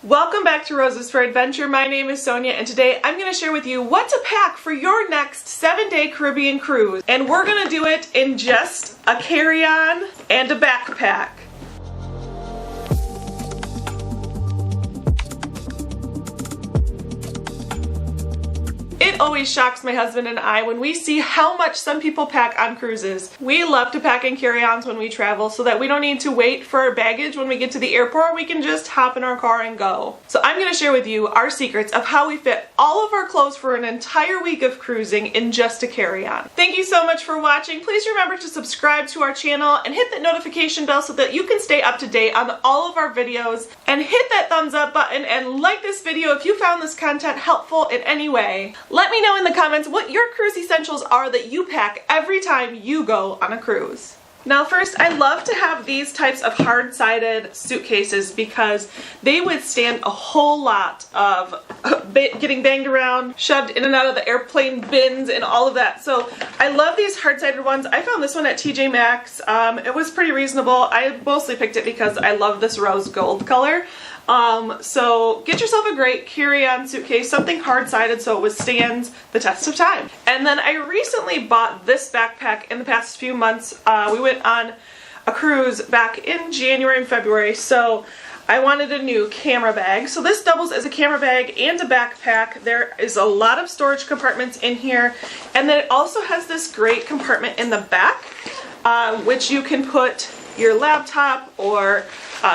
Welcome back to Roses for Adventure. My name is Sonia and today I'm going to share with you what to pack for your next 7-day Caribbean cruise. And we're going to do it in just a carry-on and a backpack. It always shocks my husband and I when we see how much some people pack on cruises. We love to pack in carry-ons when we travel so that we don't need to wait for our baggage when we get to the airport. We can just hop in our car and go. So I'm going to share with you our secrets of how we fit all of our clothes for an entire week of cruising in just a carry-on. Thank you so much for watching. Please remember to subscribe to our channel and hit that notification bell so that you can stay up to date on all of our videos. And hit that thumbs up button and like this video if you found this content helpful in any way. Let me know in the comments what your cruise essentials are that you pack every time you go on a cruise. Now first, I love to have these types of hard-sided suitcases because they withstand a whole lot of getting banged around, shoved in and out of the airplane bins and all of that. So I love these hard-sided ones. I found this one at TJ Maxx. It was pretty reasonable. I mostly picked it because I love this rose gold color. So get yourself a great carry-on suitcase, something hard-sided so it withstands the test of time. And then I recently bought this backpack in the past few months. We went on a cruise back in January and February, so I wanted a new camera bag. So this doubles as a camera bag and a backpack. There is a lot of storage compartments in here, and then it also has this great compartment in the back, which you can put your laptop or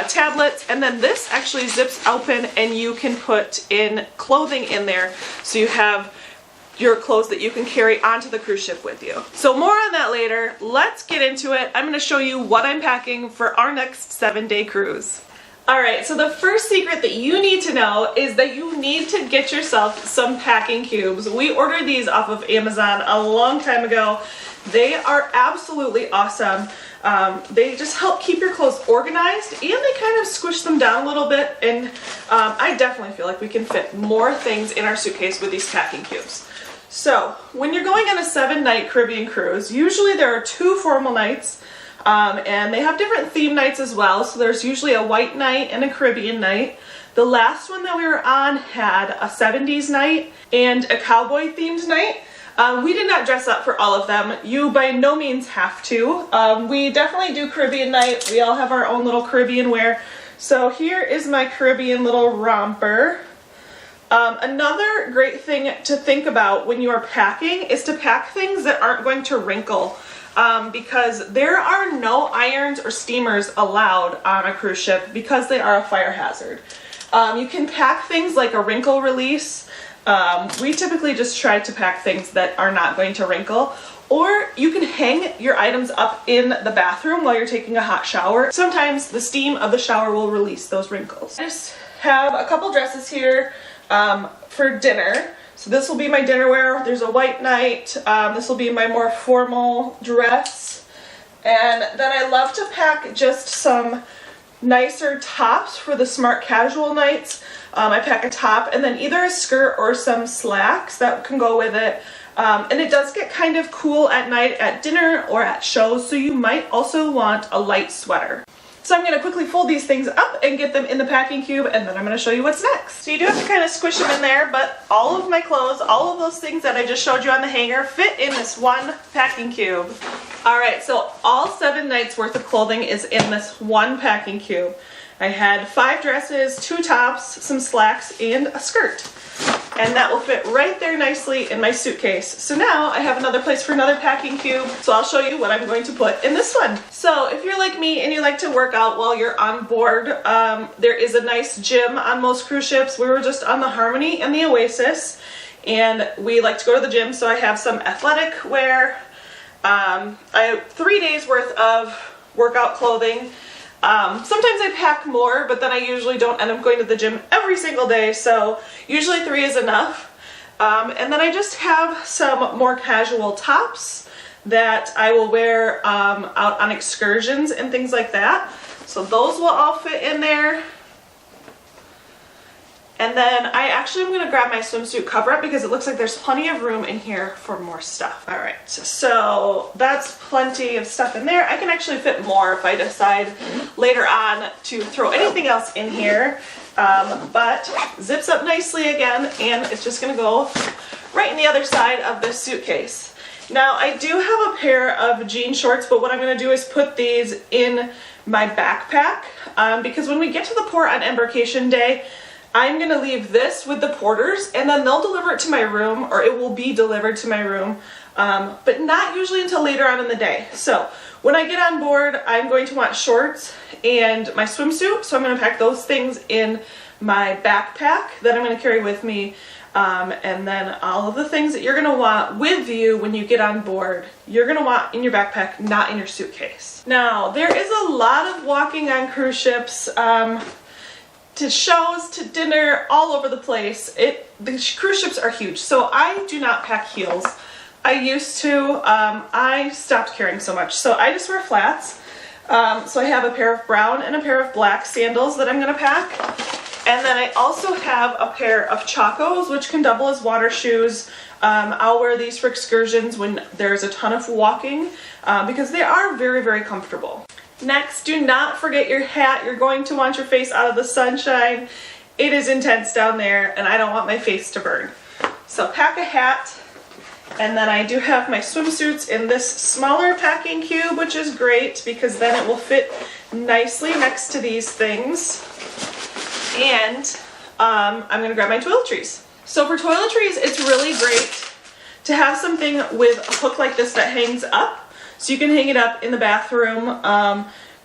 tablets, and then this actually zips open and you can put in clothing in there so you have your clothes that you can carry onto the cruise ship with you. So more on that later. Let's get into it. I'm going to show you what I'm packing for our next 7-day cruise. Alright, so the first secret that you need to know is that you need to get yourself some packing cubes. We ordered these off of Amazon a long time ago. They are absolutely awesome. They just help keep your clothes organized and they kind of squish them down a little bit, and I definitely feel like we can fit more things in our suitcase with these packing cubes. So when you're going on a 7-night Caribbean cruise, usually there are 2 formal nights, and they have different theme nights as well. So there's usually a white night and a Caribbean night. The last one that we were on had a 70s night and a cowboy themed night. We did not dress up for all of them. You by no means have to. We definitely do Caribbean night. We all have our own little Caribbean wear. So here is my Caribbean little romper. Another great thing to think about when you are packing is to pack things that aren't going to wrinkle. Because there are no irons or steamers allowed on a cruise ship because they are a fire hazard. You can pack things like a wrinkle release. We typically just try to pack things that are not going to wrinkle, or you can hang your items up in the bathroom while you're taking a hot shower. Sometimes the steam of the shower will release those wrinkles. I just have a couple dresses here for dinner. So this will be my dinner wear. There's a white night. This will be my more formal dress. And then I love to pack just some nicer tops for the smart casual nights. I pack a top and then either a skirt or some slacks that can go with it. And it does get kind of cool at night at dinner or at shows, so you might also want a light sweater. So I'm going to quickly fold these things up and get them in the packing cube, and then I'm going to show you what's next. So you do have to kind of squish them in there, but all of my clothes, all of those things that I just showed you on the hanger fit in this one packing cube. Alright, so all 7 nights worth of clothing is in this one packing cube. I had 5 dresses, 2 tops, some slacks, and a skirt. And that will fit right there nicely in my suitcase. So now I have another place for another packing cube, so I'll show you what I'm going to put in this one. So if you're like me and you like to work out while you're on board, there is a nice gym on most cruise ships. We were just on the Harmony and the Oasis, and we like to go to the gym, so I have some athletic wear. I have 3 days worth of workout clothing. Sometimes I pack more, but then I usually don't end up going to the gym every single day, so usually 3 is enough. And then I just have some more casual tops that I will wear out on excursions and things like that. So those will all fit in there. And And then I actually am gonna grab my swimsuit cover up because it looks like there's plenty of room in here for more stuff. All right, so that's plenty of stuff in there. I can actually fit more if I decide later on to throw anything else in here. But zips up nicely again, and it's just gonna go right in the other side of this suitcase. Now I do have a pair of jean shorts, but what I'm gonna do is put these in my backpack because when we get to the port on embarkation day, I'm gonna leave this with the porters and then they'll deliver it to my room, or it will be delivered to my room, but not usually until later on in the day. So when I get on board, I'm going to want shorts and my swimsuit, so I'm gonna pack those things in my backpack that I'm gonna carry with me. And then all of the things that you're gonna want with you when you get on board, you're gonna want in your backpack, not in your suitcase. Now, there is a lot of walking on cruise ships, to shows, to dinner, all over the place. The cruise ships are huge, so I do not pack heels. I used to, I stopped carrying so much, so I just wear flats. So I have a pair of brown and a pair of black sandals that I'm gonna pack. And then I also have a pair of Chacos, which can double as water shoes. I'll wear these for excursions when there's a ton of walking because they are very, very comfortable. Next, do not forget your hat. You're going to want your face out of the sunshine. It is intense down there and I don't want my face to burn. So pack a hat. And then I do have my swimsuits in this smaller packing cube, which is great because then it will fit nicely next to these things. And I'm gonna grab my toiletries. So for toiletries, it's really great to have something with a hook like this that hangs up. So you can hang it up in the bathroom.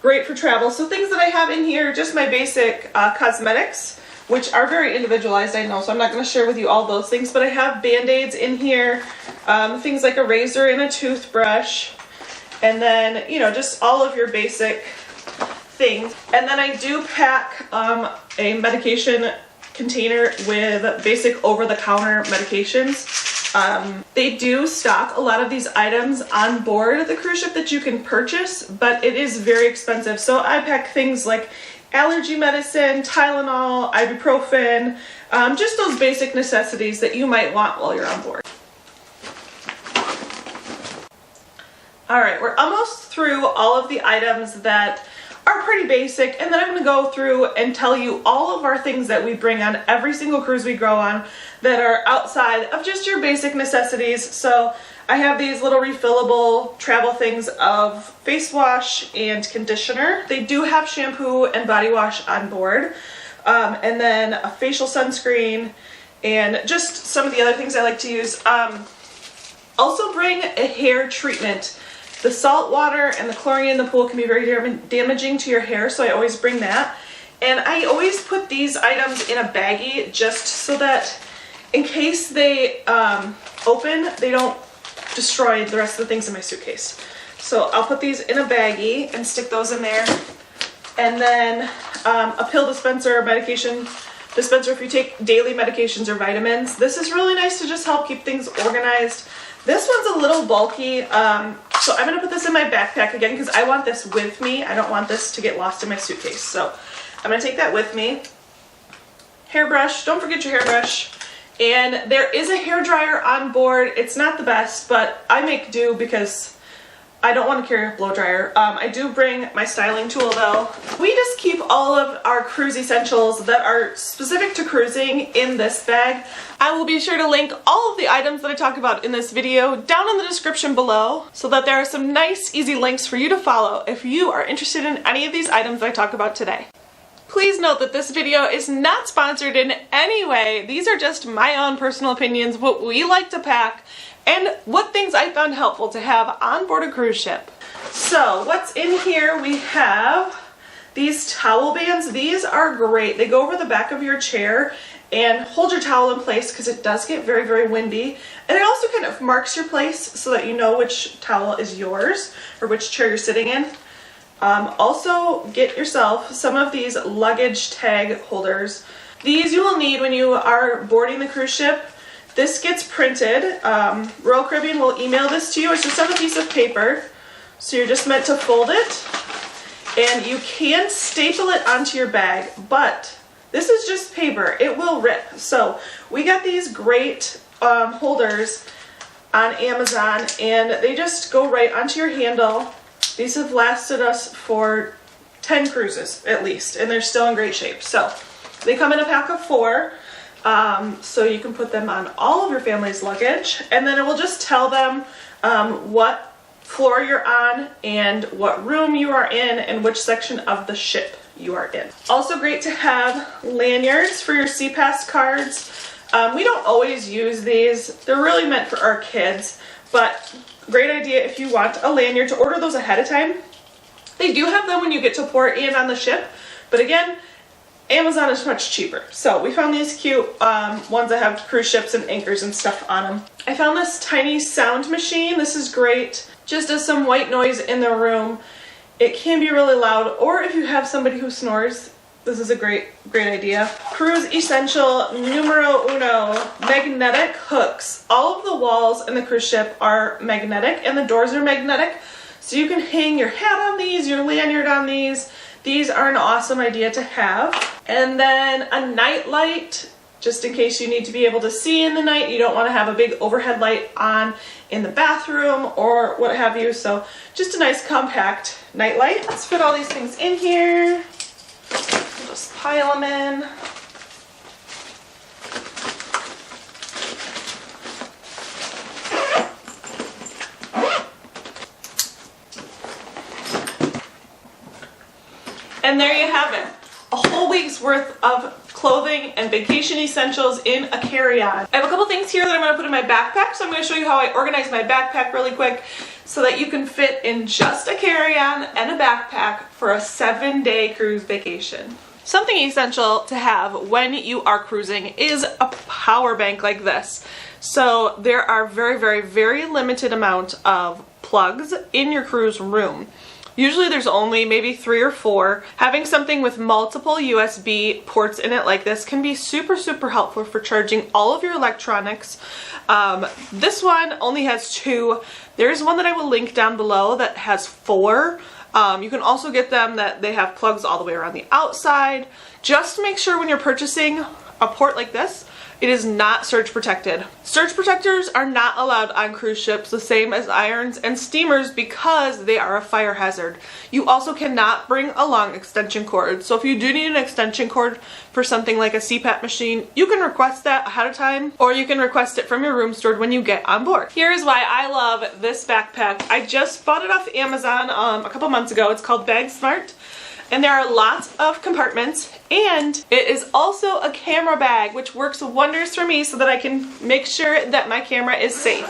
Great for travel. So things that I have in here, just my basic cosmetics, which are very individualized, I know, so I'm not gonna share with you all those things, but I have Band-Aids in here, things like a razor and a toothbrush, and then, you know, just all of your basic things. And then I do pack a medication container with basic over-the-counter medications. They do stock a lot of these items on board the cruise ship that you can purchase, but it is very expensive. So I pack things like allergy medicine, Tylenol, ibuprofen, just those basic necessities that you might want while you're on board. All right, we're almost through all of the items that are pretty basic, and then I'm gonna go through and tell you all of our things that we bring on every single cruise we go on that are outside of just your basic necessities. So I have these little refillable travel things of face wash and conditioner. They do have shampoo and body wash on board, and then a facial sunscreen and just some of the other things I like to use. Also bring a hair treatment. The salt water and the chlorine in the pool can be very damaging to your hair, so I always bring that. And I always put these items in a baggie just so that in case they open, they don't destroy the rest of the things in my suitcase. So I'll put these in a baggie and stick those in there. And then a pill dispenser, medication dispenser if you take daily medications or vitamins. This is really nice to just help keep things organized. This one's a little bulky, so I'm going to put this in my backpack again because I want this with me. I don't want this to get lost in my suitcase. So I'm going to take that with me. Hairbrush, don't forget your hairbrush. And there is a hairdryer on board. It's not the best, but I make do because I don't want to carry a blow dryer. I do bring my styling tool though. We just keep all of our cruise essentials that are specific to cruising in this bag. I will be sure to link all of the items that I talk about in this video down in the description below so that there are some nice, easy links for you to follow if you are interested in any of these items that I talk about today. Please note that this video is not sponsored in any way. These are just my own personal opinions, what we like to pack, and what things I found helpful to have on board a cruise ship. So what's in here? We have these towel bands. These are great. They go over the back of your chair and hold your towel in place because it does get very, very windy. And it also kind of marks your place so that you know which towel is yours or which chair you're sitting in. Also get yourself some of these luggage tag holders. These you will need when you are boarding the cruise ship. This gets printed. Royal Caribbean will email this to you. It's just on a piece of paper. So you're just meant to fold it. And you can staple it onto your bag, but This is just paper. It will rip. So we got these great holders on Amazon, and they just go right onto your handle. These have lasted us for 10 cruises at least, and they're still in great shape. So they come in a pack of 4, so you can put them on all of your family's luggage, and then it will just tell them what floor you're on and what room you are in and which section of the ship you are in. Also great to have lanyards for your SeaPass cards. We don't always use these. They're really meant for our kids, but great idea if you want a lanyard to order those ahead of time. They do have them when you get to port and on the ship, but again, Amazon is much cheaper. So we found these cute ones that have cruise ships and anchors and stuff on them. I found this tiny sound machine. This is great. Just does some white noise in the room. It can be really loud, or if you have somebody who snores, this is a great idea. Cruise Essential numero uno, magnetic hooks. All of the walls in the cruise ship are magnetic and the doors are magnetic. So you can hang your hat on these, your lanyard on these. These are an awesome idea to have. And then a night light, just in case you need to be able to see in the night. You don't want to have a big overhead light on in the bathroom or what have you. So just a nice compact night light. Let's fit all these things in here. We'll just pile them in. And there you have it. A whole week's worth of clothing and vacation essentials in a carry-on. I have a couple things here that I'm going to put in my backpack, so I'm going to show you how I organize my backpack really quick so that you can fit in just a carry-on and a backpack for a 7-day cruise vacation. Something essential to have when you are cruising is a power bank like this. So there are very limited amount of plugs in your cruise room. Usually there's only maybe 3 or 4. Having something with multiple USB ports in it like this can be super helpful for charging all of your electronics. This one only has 2. There's one that I will link down below that has 4. You can also get them that they have plugs all the way around the outside. Just make sure when you're purchasing a port like this, it is not surge protected. Surge protectors are not allowed on cruise ships, the same as irons and steamers, because they are a fire hazard. You also cannot bring along extension cords. So if you do need an extension cord for something like a CPAP machine, you can request that ahead of time, or you can request it from your room steward when you get on board. Here is why I love this backpack. I just bought it off Amazon a couple months ago. It's called Bag Smart. And there are lots of compartments, and it is also a camera bag, which works wonders for me so that I can make sure that my camera is safe.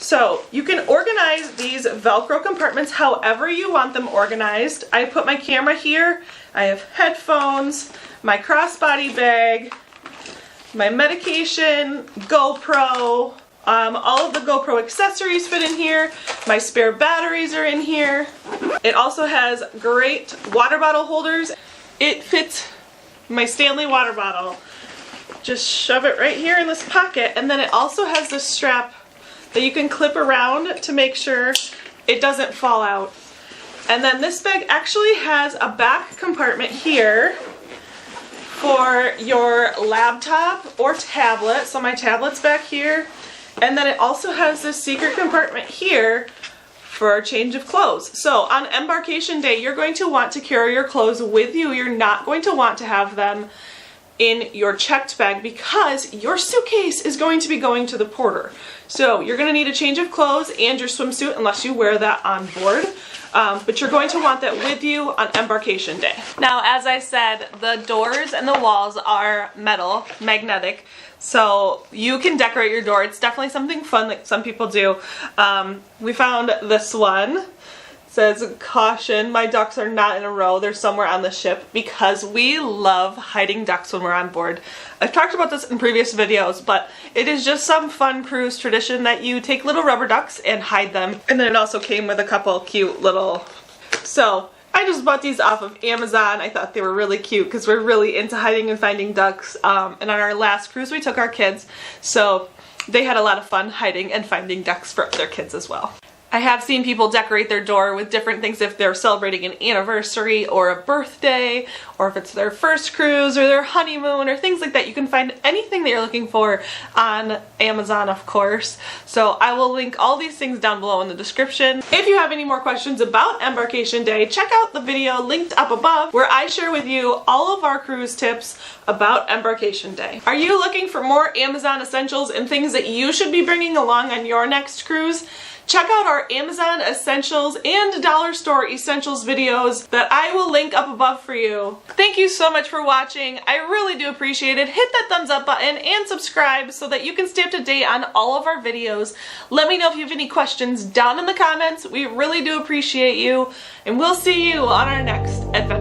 So you can organize these Velcro compartments however you want them organized. I put my camera here, I have headphones, my crossbody bag, my medication, GoPro, all of the GoPro accessories fit in here. My spare batteries are in here. It also has great water bottle holders. It fits my Stanley water bottle. Just shove it right here in this pocket, and then it also has this strap that you can clip around to make sure it doesn't fall out. And then this bag actually has a back compartment here for your laptop or tablet. So my tablet's back here. And then it also has this secret compartment here for a change of clothes. So on embarkation day, you're going to want to carry your clothes with you. You're not going to want to have them in your checked bag because your suitcase is going to be going to the porter. So you're going to need a change of clothes and your swimsuit unless you wear that on board. But you're going to want that with you on embarkation day. Now, as I said, the doors and the walls are metal, magnetic. So you can decorate your door. It's definitely something fun that some people do. We found this one. It says, "Caution, my ducks are not in a row. They're somewhere on the ship," because we love hiding ducks when we're on board. I've talked about this in previous videos, but it is just some fun cruise tradition that you take little rubber ducks and hide them. And then it also came with a couple cute little... So I just bought these off of Amazon. I thought they were really cute because we're really into hiding and finding ducks. And on our last cruise we took our kids, so they had a lot of fun hiding and finding ducks for their kids as well. I have seen people decorate their door with different things if they're celebrating an anniversary or a birthday, or if it's their first cruise or their honeymoon or things like that. You can find anything that you're looking for on Amazon, of course. So I will link all these things down below in the description. If you have any more questions about Embarkation Day, check out the video linked up above where I share with you all of our cruise tips about Embarkation Day. Are you looking for more Amazon essentials and things that you should be bringing along on your next cruise? Check out our Amazon Essentials and Dollar Store Essentials videos that I will link up above for you. Thank you so much for watching. I really do appreciate it. Hit that thumbs up button and subscribe so that you can stay up to date on all of our videos. Let me know if you have any questions down in the comments. We really do appreciate you, and we'll see you on our next adventure.